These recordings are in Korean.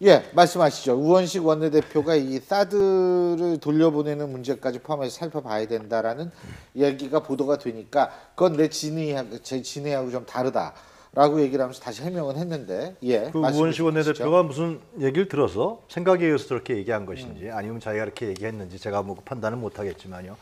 예, 말씀하시죠. 우원식 원내대표가 이 사드를 돌려보내는 문제까지 포함해서 살펴봐야 된다라는 얘기가 보도가 되니까 그건 제 진의하고 좀 다르다라고 얘기를 하면서 다시 해명은 했는데, 예. 그 우원식 원내대표가 무슨 얘기를 들어서 생각에 의해서 저렇게 얘기한 것인지 아니면 자기가 그렇게 얘기했는지 제가 뭐 판단은 못하겠지만요.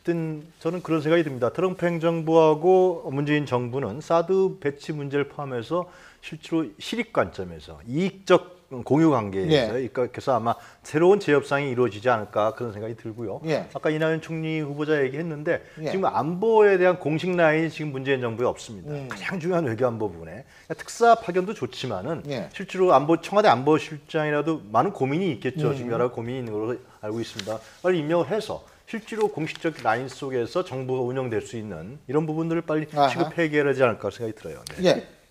하여튼 저는 그런 생각이 듭니다. 트럼프 행정부하고 문재인 정부는 사드 배치 문제를 포함해서 실제로 실익 관점에서 이익적 공유 관계에서 그래서 아마 새로운 재협상이 이루어지지 않을까 그런 생각이 들고요. 아까 이낙연 총리 후보자 얘기했는데 지금 안보에 대한 공식 라인이 지금 문재인 정부에 없습니다. 가장 중요한 외교안보 부분에 특사 파견도 좋지만은 실제로 청와대 안보실장이라도 많은 고민이 있겠죠. 지금 여러 고민이 있는 걸로 알고 있습니다. 빨리 임명을 해서 실제로 공식적 라인 속에서 정부가 운영될 수 있는 이런 부분들을 빨리 시급 해결하지 않을까 생각이 들어요.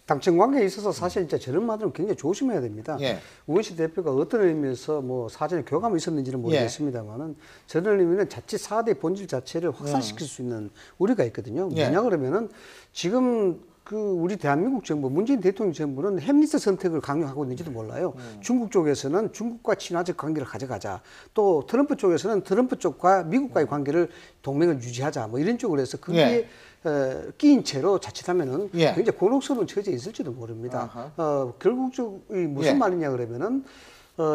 당청 관계에 있어서 사실 이제 저런 말들은 굉장히 조심해야 됩니다. 우원식 대표가 어떤 의미에서 뭐 사전에 교감이 있었는지는 모르겠습니다만은 저런 의미는 자칫 4대 본질 자체를 확산시킬 수 있는 우려가 있거든요. 뭐냐 그러면은 지금 우리 대한민국 정부, 문재인 대통령 정부는 햄리스 선택을 강요하고 있는지도 몰라요. 중국 쪽에서는 중국과 친화적 관계를 가져가자. 또 트럼프 쪽에서는 트럼프 쪽과 미국과의 관계를 동맹을 유지하자. 뭐 이런 쪽으로 해서 그게 끼인 채로 자칫하면은 굉장히 곤혹스러운 처지에 있을지도 모릅니다. 결국적이 무슨 말이냐 그러면은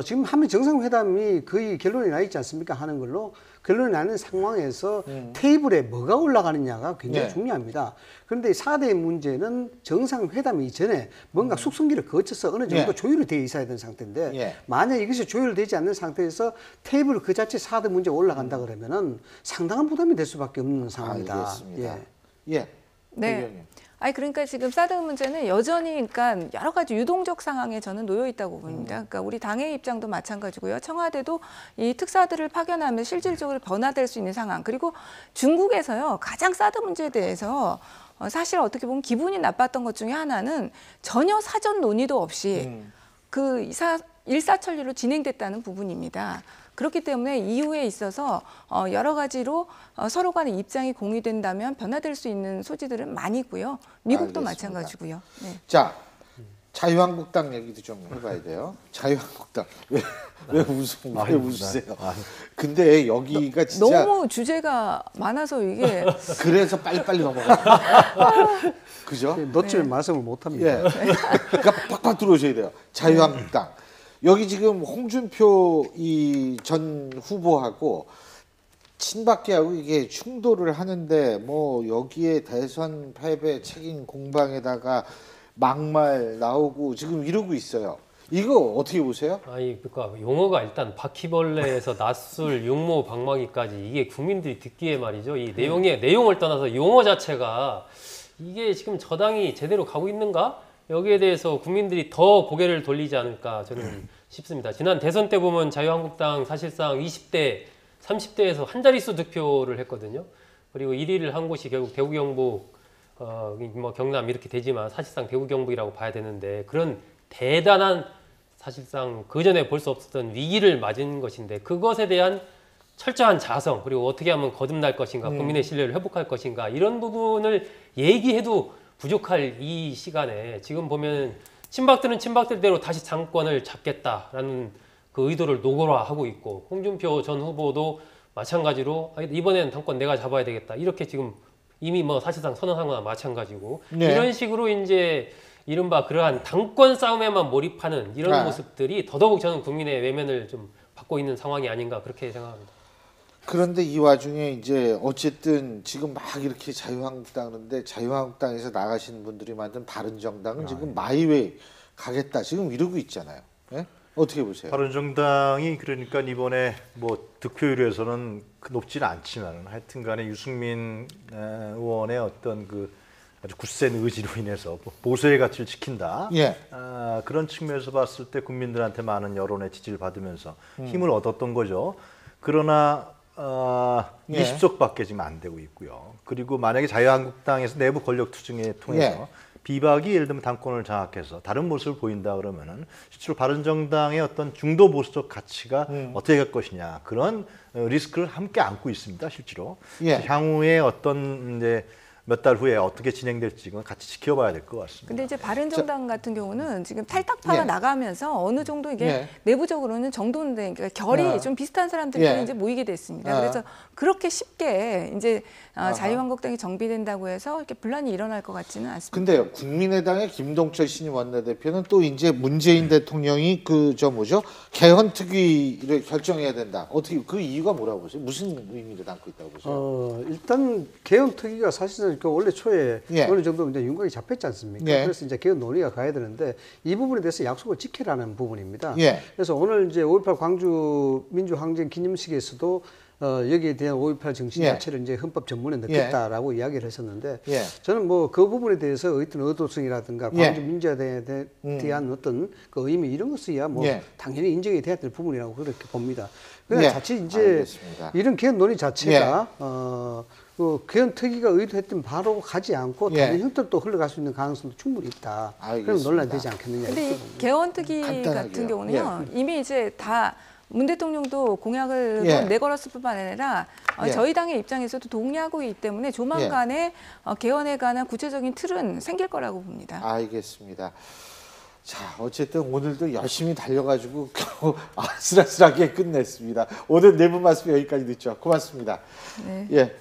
지금 한미 정상회담이 거의 결론이 나 있지 않습니까? 하는 걸로 결론이 나는 상황에서 테이블에 뭐가 올라가느냐가 굉장히 중요합니다. 그런데 4대 문제는 정상회담 이전에 뭔가 숙성기를 거쳐서 어느 정도 조율이 되어 있어야 되는 상태인데 만약 이것이 조율되지 않는 상태에서 테이블 그 자체 4대 문제가 올라간다 그러면은 상당한 부담이 될 수밖에 없는 상황이다. 알겠습니다. 네. 그러니까 지금 사드 문제는 여전히 그러니까 여러 가지 유동적 상황에 저는 놓여 있다고 봅니다. 그러니까 우리 당의 입장도 마찬가지고요. 청와대도 이 특사들을 파견하면 실질적으로 변화될 수 있는 상황. 그리고 중국에서요. 가장 사드 문제에 대해서 사실 어떻게 보면 기분이 나빴던 것 중에 하나는 전혀 사전 논의도 없이 일사천리로 진행됐다는 부분입니다. 그렇기 때문에 이후에 있어서 여러 가지로 서로 간의 입장이 공유된다면 변화될 수 있는 소지들은 많이 있고요. 미국도 마찬가지고요. 자, 자유한국당 얘기도 좀 해봐야 돼요. 자유한국당 왜 웃으세요? 근데 여기가 진짜 너무 주제가 많아서 이게 그래서 빨리빨리 넘어가요. 그죠? 놓치면 말씀을 못합니다. 그러니까 팍팍 들어오셔야 돼요. 자유한국당. 여기 지금 홍준표 전 후보하고 친박계하고 이게 충돌을 하는데 뭐 여기에 대선 패배 책임 공방에다가 막말 나오고 지금 이러고 있어요. 이거 어떻게 보세요? 그러니까 용어가 일단 바퀴벌레에서 낫술, 육모, 방망이까지 이게 국민들이 듣기에 말이죠. 이 내용을 떠나서 용어 자체가 이게 지금 저당이 제대로 가고 있는가? 여기에 대해서 국민들이 더 고개를 돌리지 않을까 저는 싶습니다. 지난 대선 때 보면 자유한국당 사실상 20대, 30대에서 한 자릿수 득표를 했거든요. 그리고 1위를 한 곳이 결국 대구 경북, 뭐 경남 이렇게 되지만 사실상 대구 경북이라고 봐야 되는데 그런 대단한 사실상 그전에 볼 수 없었던 위기를 맞은 것인데 그것에 대한 철저한 자성 그리고 어떻게 하면 거듭날 것인가 국민의 신뢰를 회복할 것인가 이런 부분을 얘기해도 부족할 이 시간에 지금 보면 친박들은 친박들대로 다시 당권을 잡겠다라는 그 의도를 노골화하고 있고 홍준표 전 후보도 마찬가지로 이번에는 당권 내가 잡아야 되겠다 이렇게 지금 이미 뭐 사실상 선언한 거나 마찬가지고 이런 식으로 이제 이른바 그러한 당권 싸움에만 몰입하는 이런 모습들이 더더욱 저는 국민의 외면을 좀 받고 있는 상황이 아닌가 그렇게 생각합니다. 그런데 이 와중에 이제 어쨌든 지금 막 이렇게 자유한국당 그런데 자유한국당에서 나가시는 분들이 만든 바른정당은 지금 마이웨이 가겠다 지금 이러고 있잖아요. 어떻게 보세요? 바른정당이 그러니까 이번에 뭐 득표율에서는 높지는 않지만 하여튼간에 유승민 의원의 어떤 아주 굳센 의지로 인해서 보수의 가치를 지킨다. 그런 측면에서 봤을 때 국민들한테 많은 여론의 지지를 받으면서 힘을 얻었던 거죠. 그러나 20석밖에 지금 안 되고 있고요. 그리고 만약에 자유한국당에서 내부 권력 투쟁에 통해서 비박이 예를 들면 당권을 장악해서 다른 모습을 보인다 그러면은 실제로 바른정당의 어떤 중도 보수적 가치가 어떻게 갈 것이냐 그런 리스크를 함께 안고 있습니다. 실제로 향후에 어떤 이제 몇 달 후에 어떻게 진행될지 같이 지켜봐야 될 것 같습니다. 근데 이제 바른정당 같은 경우는 지금 탈당파가 나가면서 어느 정도 이게 내부적으로는 정돈된, 그러니까 결이 좀 비슷한 사람들끼리 이제 모이게 됐습니다. 그래서 그렇게 쉽게 이제 자유한국당이 정비된다고 해서 이렇게 분란이 일어날 것 같지는 않습니다. 근데요, 국민의당의 김동철 신임 원내대표는 또 이제 문재인 대통령이 그 개헌 특위를 결정해야 된다. 어떻게 그 이유가 뭐라고 보세요? 무슨 의미를 담고 있다고 보세요? 일단 개헌 특위가 사실은 그 원래 초에 어느 정도 이제 윤곽이 잡혔지 않습니까? 그래서 이제 개헌 논의가 가야 되는데 이 부분에 대해서 약속을 지키라는 부분입니다. 그래서 오늘 이제 5.18 광주 민주항쟁 기념식에서도 여기에 대한 5.18 정신 자체를 이제 헌법 전문에 넣겠다라고 이야기를 했었는데 저는 뭐 그 부분에 대해서 어떤 의도성이라든가 광주 민주화에 대한 어떤 그 의미 이런 것이야 뭐 당연히 인정이 돼야 될 부분이라고 그렇게 봅니다. 그러나 자칫 이제 알겠습니다. 이런 개헌 논의 자체가 그 개헌 특위가 의도했던 바로 가지 않고 다른 형태로 또 흘러갈 수 있는 가능성도 충분히 있다. 그런 논란이 되지 않겠느냐. 근데 이 개헌 특위 같은 경우는요 이미 이제 다 문 대통령도 공약을 내걸었을 뿐만 아니라 저희 당의 입장에서도 동의하고 있기 때문에 조만간에 개헌에 관한 구체적인 틀은 생길 거라고 봅니다. 알겠습니다. 자, 어쨌든 오늘도 열심히 달려가지고 겨우 아슬아슬하게 끝냈습니다. 오늘 네 분 말씀 여기까지 듣죠. 고맙습니다. 네. 예.